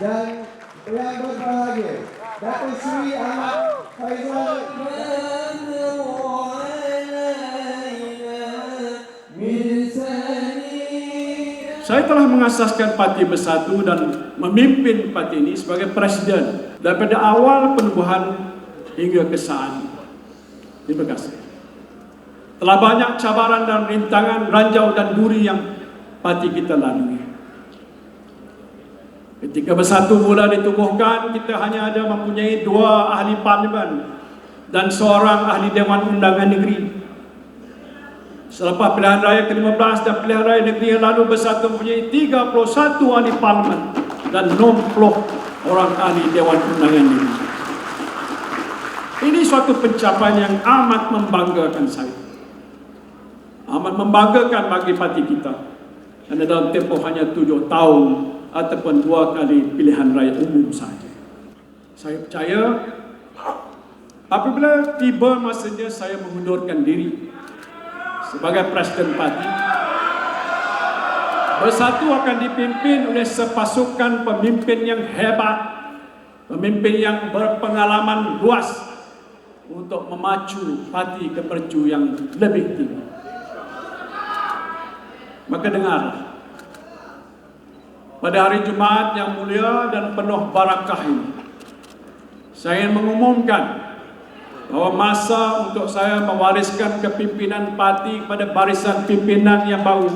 dan yang berbahagia Datuk Seri Ahmad Faizal Saya telah mengasaskan Parti Bersatu dan memimpin parti ini sebagai presiden daripada awal penubuhan hingga ke saat ini. Terima kasih. Telah banyak cabaran dan rintangan, ranjau dan duri yang parti kita lalui. Ketika Bersatu mula ditubuhkan, kita hanya ada mempunyai 2 ahli parlimen dan seorang ahli Dewan Undangan Negeri. Selepas pilihan raya ke-15 dan pilihan raya negeri yang lalu, Bersatu mempunyai 31 ahli parlimen dan 60 orang ahli Dewan Undangan Negeri. Ini suatu pencapaian yang amat membanggakan saya. Amat membanggakan bagi parti kita. Kerana dalam tempoh hanya 7 tahun ataupun 2 kali pilihan raya umum saja. Saya percaya apabila tiba masanya saya mengundurkan diri sebagai presiden parti, Bersatu akan dipimpin oleh sepasukan pemimpin yang hebat, pemimpin yang berpengalaman luas untuk memacu parti ke perju yang lebih tinggi. Maka dengarlah, pada hari Jumaat yang mulia dan penuh barakah ini, saya ingin mengumumkan bahawa masa untuk saya mewariskan kepimpinan parti kepada barisan pimpinan yang baru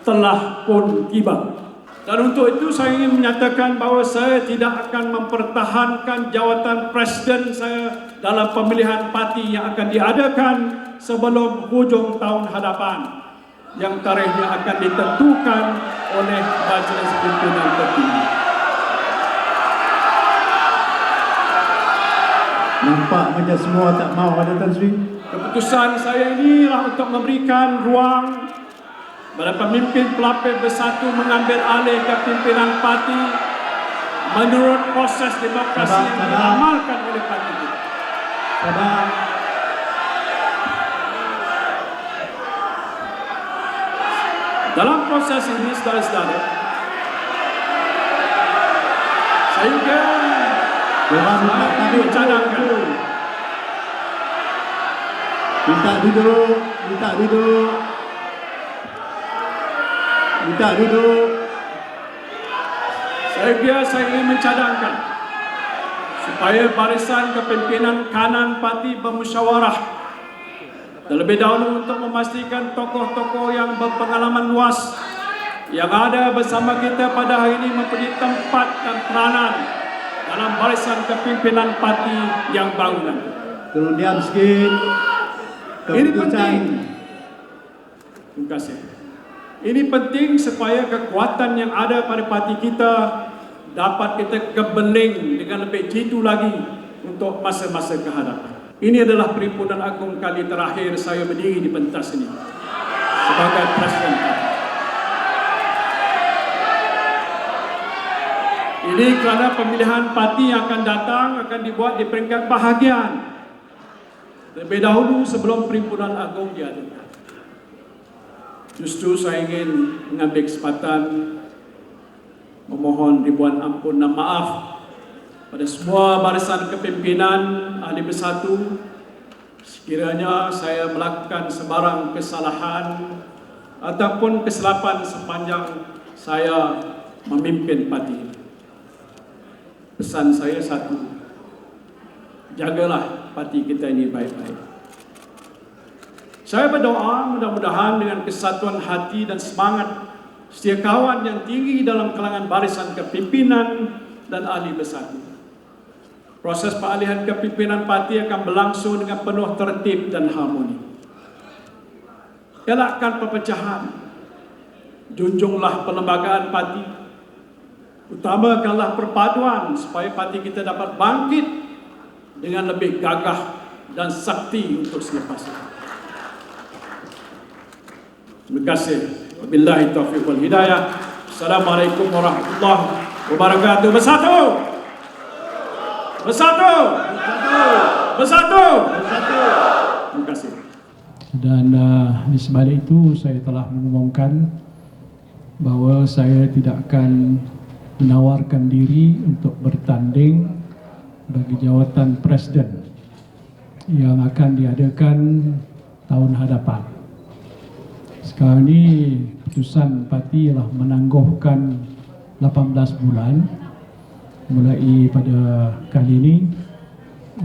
telah pun tiba. Dan untuk itu saya ingin menyatakan bahawa saya tidak akan mempertahankan jawatan presiden saya dalam pemilihan parti yang akan diadakan sebelum hujung tahun hadapan, yang tarikhnya akan ditentukan oleh Majlis Pimpinan Tertinggi. Nampak macam semua tak mau ada Tan Sri. Keputusan saya inilah untuk memberikan ruang kepada pemimpin pelapis Bersatu mengambil alih kepimpinan parti menurut proses demokrasi yang diamalkan oleh parti kita. Sabar. Dalam proses ini, saudara-saudara, sehingga saya mencadangkan Minta duduk. saya ingin mencadangkan supaya barisan kepimpinan kanan parti bermusyawarah terlebih dahulu untuk memastikan tokoh-tokoh yang berpengalaman luas yang ada bersama kita pada hari ini mempunyai tempat dan peranan dalam barisan kepimpinan parti yang baru nanti. Turun diam sikit. Ini penting. Terima kasih. Ini penting supaya kekuatan yang ada pada parti kita dapat kita kebeling dengan lebih jitu lagi untuk masa-masa kehadapan. Ini adalah perhimpunan agung kali terakhir saya berdiri di pentas ini sebagai presiden parti. Ini kerana pemilihan parti yang akan datang akan dibuat di peringkat bahagian terlebih dahulu sebelum perhimpunan agung diadakan. Justru saya ingin mengambil kesempatan memohon ribuan ampun dan maaf pada semua barisan kepimpinan ahli Bersatu sekiranya saya melakukan sebarang kesalahan ataupun kesilapan sepanjang saya memimpin parti ini. Pesan saya satu, jagalah parti kita ini baik-baik. Saya berdoa mudah-mudahan dengan kesatuan hati dan semangat setia kawan yang tinggi dalam kalangan barisan kepimpinan dan ahli Bersatu, proses peralihan kepimpinan parti akan berlangsung dengan penuh tertib dan harmoni. Elakkan perpecahan, junjunglah perlembagaan parti, utamakanlah perpaduan supaya parti kita dapat bangkit dengan lebih gagah dan sakti untuk selepas ini. Terima kasih. Wabillahi taufiq wal hidayah. Assalamualaikum warahmatullahi wabarakatuh. Bersatu! Bersatu! Bersatu! Terima kasih. Dan di sebalik itu saya telah mengumumkan bahawa saya tidak akan menawarkan diri untuk bertanding bagi jawatan Presiden yang akan diadakan tahun hadapan. Sekarang ini keputusan parti ialah menangguhkan 18 bulan mulai pada kali ini,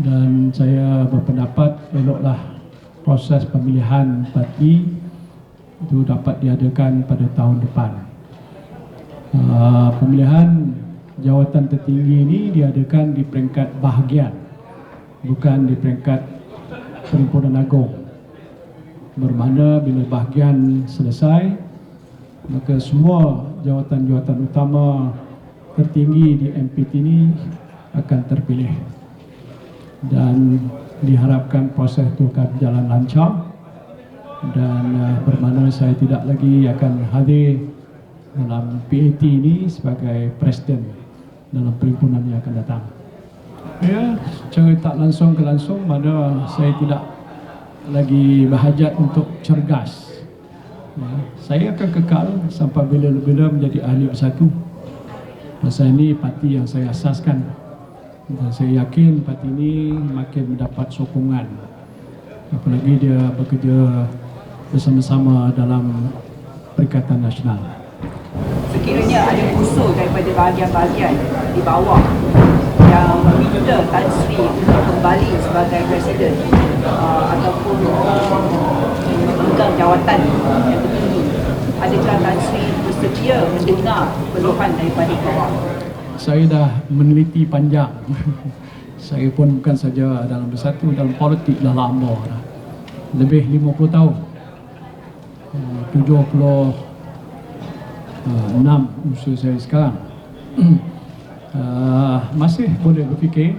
dan saya berpendapat eloklah proses pemilihan parti itu dapat diadakan pada tahun depan. Pemilihan jawatan tertinggi ini diadakan di peringkat bahagian, bukan di peringkat Perhimpunan Agung. Bermakna bila bahagian selesai, maka semua jawatan-jawatan utama tertinggi di MPT ini akan terpilih, dan diharapkan proses itu akan berjalan lancar, dan bermakna saya tidak lagi akan hadir dalam PAT ini sebagai Presiden dalam perhimpunan yang akan datang. Ya, secara tak langsung ke langsung, mana saya tidak lagi berhajat untuk cergas. Ya, saya akan kekal sampai bila-bila menjadi ahli bersatu. Masa ini parti yang saya asaskan, dan saya yakin parti ini makin mendapat sokongan, apalagi dia bekerja bersama-sama dalam Perikatan Nasional. Sekiranya ada usul daripada bahagian-bahagian di bawah yang meminta Tan Sri untuk kembali sebagai Presiden ataupun memegang jawatan yang tertinggi, adakah Tan Sri bersedia mendengar keluhan daripada bawah? Saya dah meneliti panjang. Saya pun bukan saja dalam bersatu, dalam politik dah lama dah. Lebih 50 tahun. 76 usia saya sekarang. Masih boleh berfikir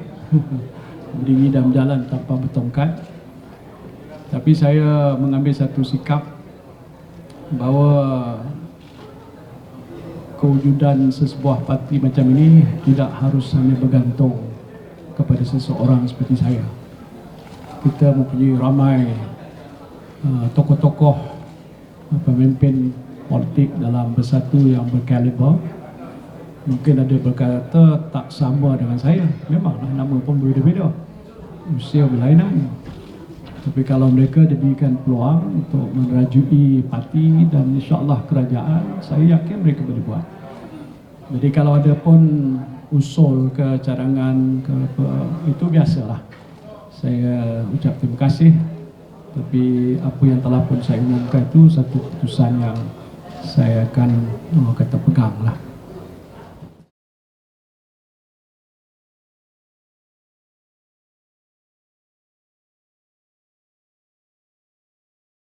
berdiri dalam jalan tanpa bertongkat. Tapi saya mengambil satu sikap bahawa kewujudan sesebuah parti macam ini tidak harus hanya bergantung kepada seseorang seperti saya. Kita mempunyai ramai tokoh-tokoh pemimpin politik dalam bersatu yang berkaliber. Mungkin ada berkata tak sama dengan saya, memanglah nama pun berbeza-beza, usia berlainan. Tapi kalau mereka diberikan peluang untuk merajui parti dan insya-Allah kerajaan, saya yakin mereka boleh buat. Jadi kalau ada pun usul ke cadangan ke apa, itu biasalah. Saya ucap terima kasih. Tapi apa yang telah pun saya umumkan itu satu keputusan yang saya akan kata pegang lah.